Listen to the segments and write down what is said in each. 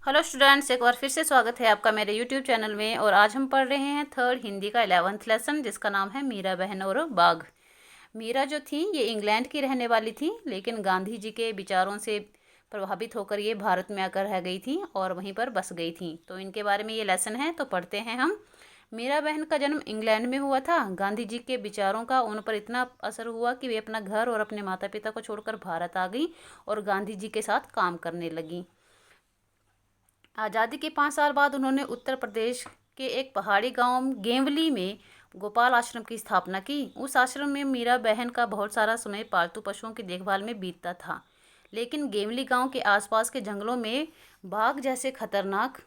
Hello students, एक बार फिर से स्वागत है आपका मेरे यूट्यूब चैनल में। और आज हम पढ़ रहे हैं थर्ड हिंदी का 11th लेसन, जिसका नाम है मीरा बहन और बाघ। मीरा जो थी ये इंग्लैंड की रहने वाली थी, लेकिन गांधी जी के विचारों से प्रभावित होकर ये भारत में आकर रह गई थी और वहीं पर बस गई थी। तो इनके बारे में ये लेसन है, तो पढ़ते हैं हम। मीरा बहन का जन्म इंग्लैंड में हुआ था। गांधी जी के विचारों का उन पर इतना असर हुआ कि वे अपना घर और अपने माता पिता को छोड़कर भारत आ गई और गांधी जी के साथ काम करने लगी। आज़ादी के 5 साल बाद उन्होंने उत्तर प्रदेश के एक पहाड़ी गांव गेवली में गोपाल आश्रम की स्थापना की। उस आश्रम में मीरा बहन का बहुत सारा समय पालतू पशुओं की देखभाल में बीतता था, लेकिन गेवली गांव के आसपास के जंगलों में बाघ जैसे खतरनाक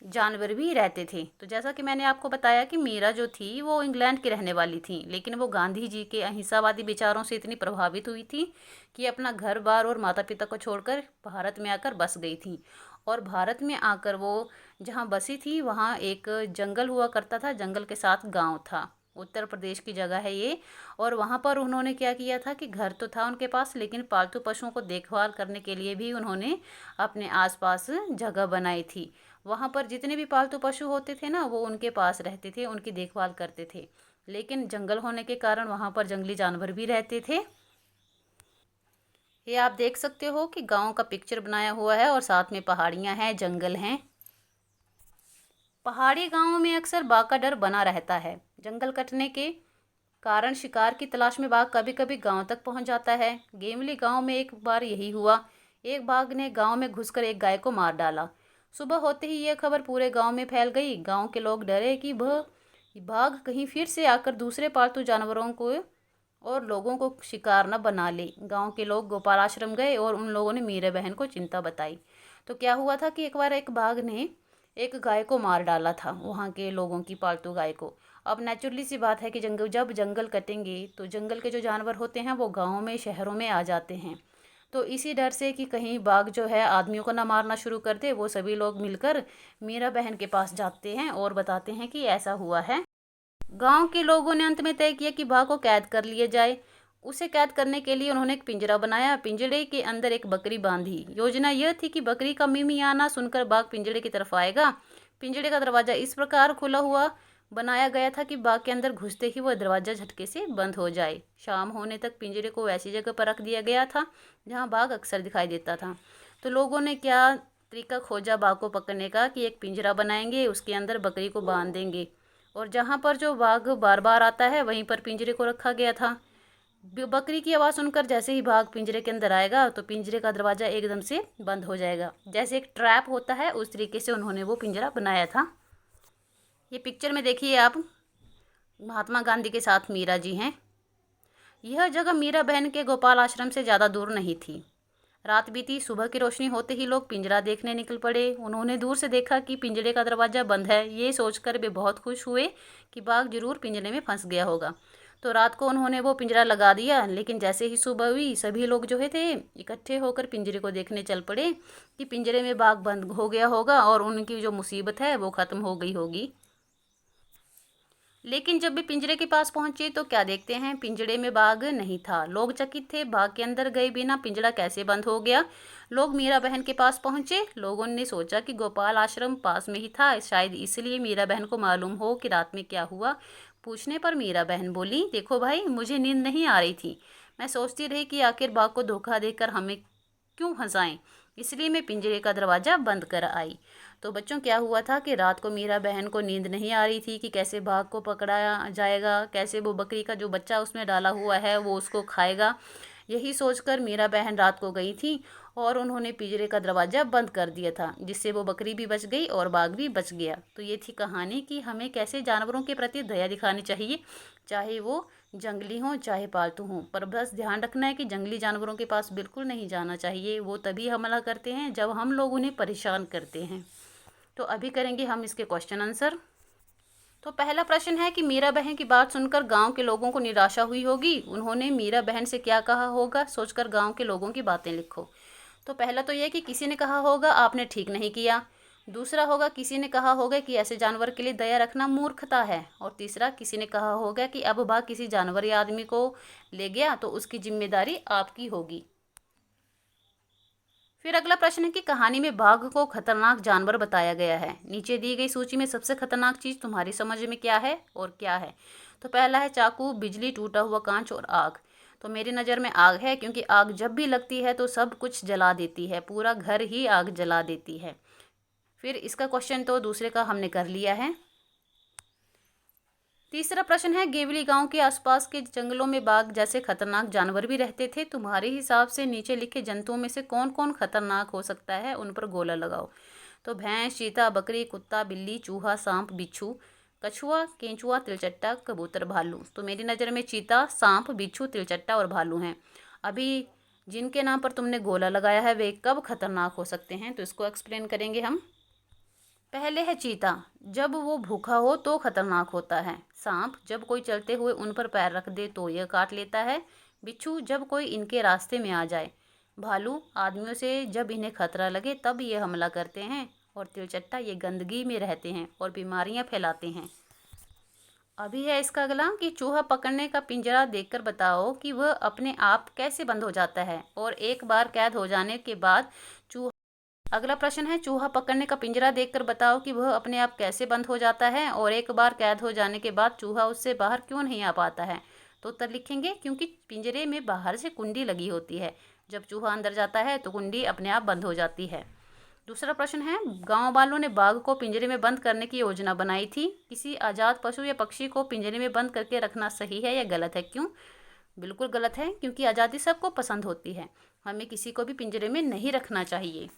जानवर भी रहते थे। तो जैसा कि मैंने आपको बताया कि मीरा जो थी वो इंग्लैंड की रहने वाली थी, लेकिन वो गांधी जी के अहिंसावादी विचारों से इतनी प्रभावित हुई थी कि अपना घर बार और माता पिता को छोड़कर भारत में आकर बस गई थी। और भारत में आकर वो जहाँ बसी थी वहाँ एक जंगल हुआ करता था, जंगल के साथ गांव था। उत्तर प्रदेश की जगह है ये। और वहाँ पर उन्होंने क्या किया था कि घर तो था उनके पास, लेकिन पालतू पशुओं को देखभाल करने के लिए भी उन्होंने अपने आसपास जगह बनाई थी। वहाँ पर जितने भी पालतू पशु होते थे ना, वो उनके पास रहते थे, उनकी देखभाल करते थे। लेकिन जंगल होने के कारण वहाँ पर जंगली जानवर भी रहते थे। ये आप देख सकते हो कि गांव का पिक्चर बनाया हुआ है और साथ में पहाड़ियाँ हैं, जंगल हैं। पहाड़ी गांवों में अक्सर बाघ का डर बना रहता है। जंगल कटने के कारण शिकार की तलाश में बाघ कभी कभी गांव तक पहुंच जाता है। गेमली गांव में एक बार यही हुआ। एक बाघ ने गांव में घुसकर एक गाय को मार डाला। सुबह होते ही यह खबर पूरे गांव में फैल गई। गांव के लोग डरे कि वह बाघ कहीं फिर से आकर दूसरे पालतू जानवरों को और लोगों को शिकार न बना ले। गांव के लोग गोपाल आश्रम गए और उन लोगों ने मीरा बहन को चिंता बताई। तो क्या हुआ था कि एक बार एक बाघ ने एक गाय को मार डाला था, वहाँ के लोगों की पालतू गाय को। अब नेचुरली सी बात है कि जब जंगल कटेंगे तो जंगल के जो जानवर होते हैं वो गाँव में शहरों में आ जाते हैं। तो इसी डर से कि कहीं बाघ जो है आदमियों को ना मारना शुरू कर दे, वो सभी लोग मिलकर मीरा बहन के पास जाते हैं और बताते हैं कि ऐसा हुआ है। गांव के लोगों ने अंत में तय किया कि बाघ को कैद कर लिया जाए। उसे कैद करने के लिए उन्होंने एक पिंजरा बनाया। पिंजरे के अंदर एक बकरी बांधी। योजना यह थी कि बकरी का मिमी आना सुनकर बाघ पिंजरे की तरफ आएगा। पिंजरे का दरवाजा इस प्रकार खुला हुआ बनाया गया था कि बाघ के अंदर घुसते ही वह दरवाजा झटके से बंद हो जाए। शाम होने तक पिंजरे को ऐसी जगह पर रख दिया गया था जहाँ बाघ अक्सर दिखाई देता था। तो लोगों ने क्या तरीका खोजा बाघ को पकड़ने का कि एक पिंजरा बनाएंगे, उसके अंदर बकरी को बांध देंगे और जहाँ पर जो बाघ बार बार आता है वहीं पर पिंजरे को रखा गया था। बकरी की आवाज़ सुनकर जैसे ही बाघ पिंजरे के अंदर आएगा तो पिंजरे का दरवाज़ा एकदम से बंद हो जाएगा। जैसे एक ट्रैप होता है उस तरीके से उन्होंने वो पिंजरा बनाया था। ये पिक्चर में देखिए आप, महात्मा गांधी के साथ मीरा जी हैं। यह जगह मीरा बहन के गोपाल आश्रम से ज़्यादा दूर नहीं थी। रात बीती, सुबह की रोशनी होते ही लोग पिंजरा देखने निकल पड़े। उन्होंने दूर से देखा कि पिंजरे का दरवाज़ा बंद है। ये सोचकर वे बहुत खुश हुए कि बाघ जरूर पिंजरे में फंस गया होगा। तो रात को उन्होंने वो पिंजरा लगा दिया। लेकिन जैसे ही सुबह हुई सभी लोग जो है थे इकट्ठे होकर पिंजरे को देखने चल पड़े कि पिंजरे में बाघ बंद हो गया होगा और उनकी जो मुसीबत है वो ख़त्म हो गई होगी। लेकिन जब वे पिंजरे के पास पहुंचे तो क्या देखते हैं, पिंजरे में बाघ नहीं था। लोग चकित थे, बाघ के अंदर गए बिना पिंजरा कैसे बंद हो गया। लोग मीरा बहन के पास पहुंचे। लोगों ने सोचा कि गोपाल आश्रम पास में ही था, शायद इसलिए मीरा बहन को मालूम हो कि रात में क्या हुआ। पूछने पर मीरा बहन बोली, देखो भाई, मुझे नींद नहीं आ रही थी। मैं सोचती रही कि आखिर बाघ को धोखा देकर हमें क्यों फंसाएं, इसलिए मैं पिंजरे का दरवाज़ा बंद कर आई। तो बच्चों क्या हुआ था कि रात को मीरा बहन को नींद नहीं आ रही थी कि कैसे बाघ को पकड़ाया जाएगा, कैसे वो बकरी का जो बच्चा उसमें डाला हुआ है वो उसको खाएगा। यही सोचकर मीरा बहन रात को गई थी और उन्होंने पिंजरे का दरवाज़ा बंद कर दिया था, जिससे वो बकरी भी बच गई और बाघ भी बच गया। तो ये थी कहानी कि हमें कैसे जानवरों के प्रति दया दिखानी चाहिए, चाहे वो जंगली हों चाहे पालतू हों। पर बस ध्यान रखना है कि जंगली जानवरों के पास बिल्कुल नहीं जाना चाहिए। वो तभी हमला करते हैं जब हम लोग उन्हें परेशान करते हैं। तो अभी करेंगे हम इसके क्वेश्चन आंसर। तो पहला प्रश्न है कि मीरा बहन की बात सुनकर गांव के लोगों को निराशा हुई होगी। उन्होंने मीरा बहन से क्या कहा होगा, सोचकर गांव के लोगों की बातें लिखो। तो पहला तो यह कि किसी ने कहा होगा आपने ठीक नहीं किया। दूसरा होगा किसी ने कहा होगा कि ऐसे जानवर के लिए दया रखना मूर्खता है। और तीसरा किसी ने कहा होगा कि अब बाघ किसी जानवर या आदमी को ले गया तो उसकी जिम्मेदारी आपकी होगी। फिर अगला प्रश्न है कि कहानी में बाघ को खतरनाक जानवर बताया गया है। नीचे दी गई सूची में सबसे खतरनाक चीज तुम्हारी समझ में क्या है और क्या है? तो पहला है चाकू, बिजली, टूटा हुआ कांच और आग। तो मेरी नज़र में आग है, क्योंकि आग जब भी लगती है तो सब कुछ जला देती है, पूरा घर ही आग जला देती है। फिर इसका क्वेश्चन तो दूसरे का हमने कर लिया है। तीसरा प्रश्न है, गेवली गांव के आसपास के जंगलों में बाघ जैसे खतरनाक जानवर भी रहते थे। तुम्हारे हिसाब से नीचे लिखे जंतुओं में से कौन कौन खतरनाक हो सकता है, उन पर गोला लगाओ। तो भैंस, चीता, बकरी, कुत्ता, बिल्ली, चूहा, सांप, बिच्छू, कछुआ, केंचुआ, तिलचट्टा, कबूतर, भालू। तो मेरी नज़र में चीता, सांप, बिच्छू, तिलचट्टा और भालू हैं। अभी जिनके नाम पर तुमने गोला लगाया है वे कब खतरनाक हो सकते हैं, तो इसको एक्सप्लेन करेंगे हम। पहले है चीता, जब वो भूखा हो तो खतरनाक होता है। सांप, जब कोई चलते हुए उन पर पैर रख दे तो यह काट लेता है। बिच्छू, जब कोई इनके रास्ते में आ जाए। भालू, आदमियों से जब इन्हें खतरा लगे तब ये हमला करते हैं। और तिलचट्टा, ये गंदगी में रहते हैं और बीमारियां फैलाते हैं। अभी है इसका अगला कि चूहा पकड़ने का पिंजरा देखकर बताओ कि वह अपने आप कैसे बंद हो जाता है और एक बार कैद हो जाने के बाद चूहा। अगला प्रश्न है, चूहा पकड़ने का पिंजरा देखकर बताओ कि वह अपने आप कैसे बंद हो जाता है और एक बार कैद हो जाने के बाद चूहा उससे बाहर क्यों नहीं आ पाता है। तो उत्तर लिखेंगे, क्योंकि पिंजरे में बाहर से कुंडी लगी होती है। जब चूहा अंदर जाता है तो कुंडी अपने आप बंद हो जाती है। दूसरा प्रश्न है, गांव वालों ने बाघ को पिंजरे में बंद करने की योजना बनाई थी। किसी आजाद पशु या पक्षी को पिंजरे में बंद करके रखना सही है या गलत है? क्यों? बिल्कुल गलत है, क्योंकि आज़ादी सबको पसंद होती है। हमें किसी को भी पिंजरे में नहीं रखना चाहिए।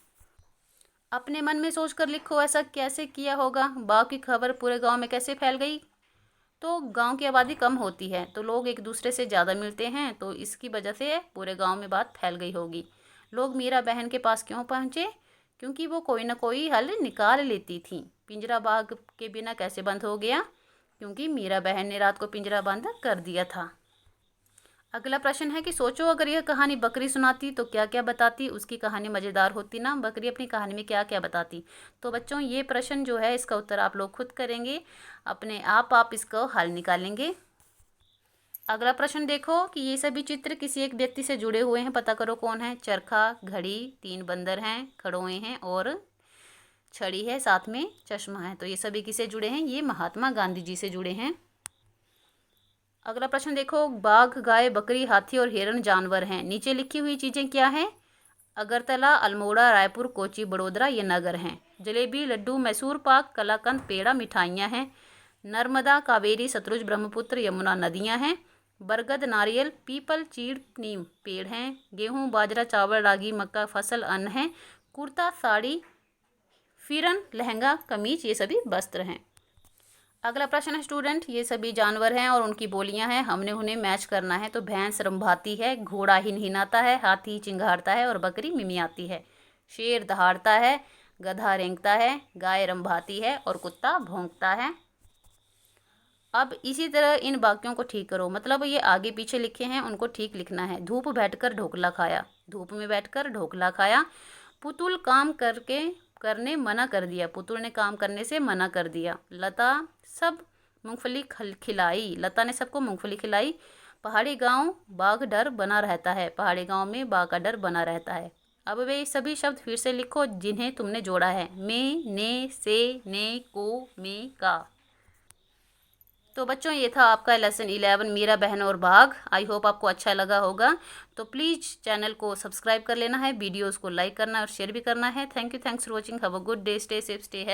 अपने मन में सोचकर लिखो, ऐसा कैसे किया होगा? बाघ की खबर पूरे गांव में कैसे फैल गई? तो गांव की आबादी कम होती है तो लोग एक दूसरे से ज़्यादा मिलते हैं, तो इसकी वजह से पूरे गांव में बात फैल गई होगी। लोग मीरा बहन के पास क्यों पहुंचे? क्योंकि वो कोई ना कोई हल निकाल लेती थी। पिंजरा बाघ के बिना कैसे बंद हो गया? क्योंकि मीरा बहन ने रात को पिंजरा बंद कर दिया था। अगला प्रश्न है कि सोचो, अगर यह कहानी बकरी सुनाती तो क्या क्या बताती? उसकी कहानी मज़ेदार होती ना। बकरी अपनी कहानी में क्या क्या बताती? तो बच्चों, ये प्रश्न जो है इसका उत्तर आप लोग खुद करेंगे, अपने आप इसका हल निकालेंगे। अगला प्रश्न देखो कि ये सभी चित्र किसी एक व्यक्ति से जुड़े हुए हैं, पता करो कौन है। चरखा, घड़ी, 3 बंदर हैं, खड़ोए हैं और छड़ी है, साथ में चश्मा है। तो ये सभी किससे जुड़े हैं? ये महात्मा गांधी जी से जुड़े हैं। अगला प्रश्न देखो, बाघ, गाय, बकरी, हाथी और हिरण जानवर हैं। नीचे लिखी हुई चीज़ें क्या हैं? अगरतला, अल्मोड़ा, रायपुर, कोची, बड़ोदरा ये नगर हैं। जलेबी, लड्डू, मैसूर पाक, कलाकंद, पेड़ा मिठाइयाँ हैं। नर्मदा, कावेरी, सतलुज, ब्रह्मपुत्र, यमुना नदियाँ हैं। बरगद, नारियल, पीपल, चीड़, नीम पेड़ हैं। गेहूँ, बाजरा, चावल, रागी, मक्का फसल अन्न हैं। कुर्ता, साड़ी, फिरन, लहंगा, कमीज ये सभी वस्त्र हैं। अगला प्रश्न है स्टूडेंट, ये सभी जानवर हैं और उनकी बोलियां हैं, हमने उन्हें मैच करना है। तो भैंस रंभाती है, घोड़ा हिनहिनाता है, हाथी चिंघाड़ता है और बकरी मिमियाती है। शेर दहाड़ता है, गधा रेंगता है, गाय रंभाती है और कुत्ता भौंकता है। अब इसी तरह इन वाक्यों को ठीक करो, मतलब ये आगे पीछे लिखे हैं उनको ठीक लिखना है। धूप बैठकर ढोकला खाया, धूप में बैठकर ढोकला खाया। पुतुल काम करने मना कर दिया, पुतुल ने काम करने से मना कर दिया। लता सब मूंगफली खिलाई, लता ने सबको मूंगफली खिलाई। पहाड़ी गांव बाघ डर बना रहता है, पहाड़ी गांव में बाघ का डर बना रहता है। अब वे सभी शब्द फिर से लिखो जिन्हें तुमने जोड़ा है। में, ने, से, ने, को, में, का। तो बच्चों, ये था आपका लेसन 11 मीरा बहन और बाघ। आई होप आपको अच्छा लगा होगा। तो प्लीज़ चैनल को सब्सक्राइब कर लेना है, वीडियोस को लाइक करना और शेयर भी करना है। Thank you, thanks for watching, have a good day, stay safe, stay health.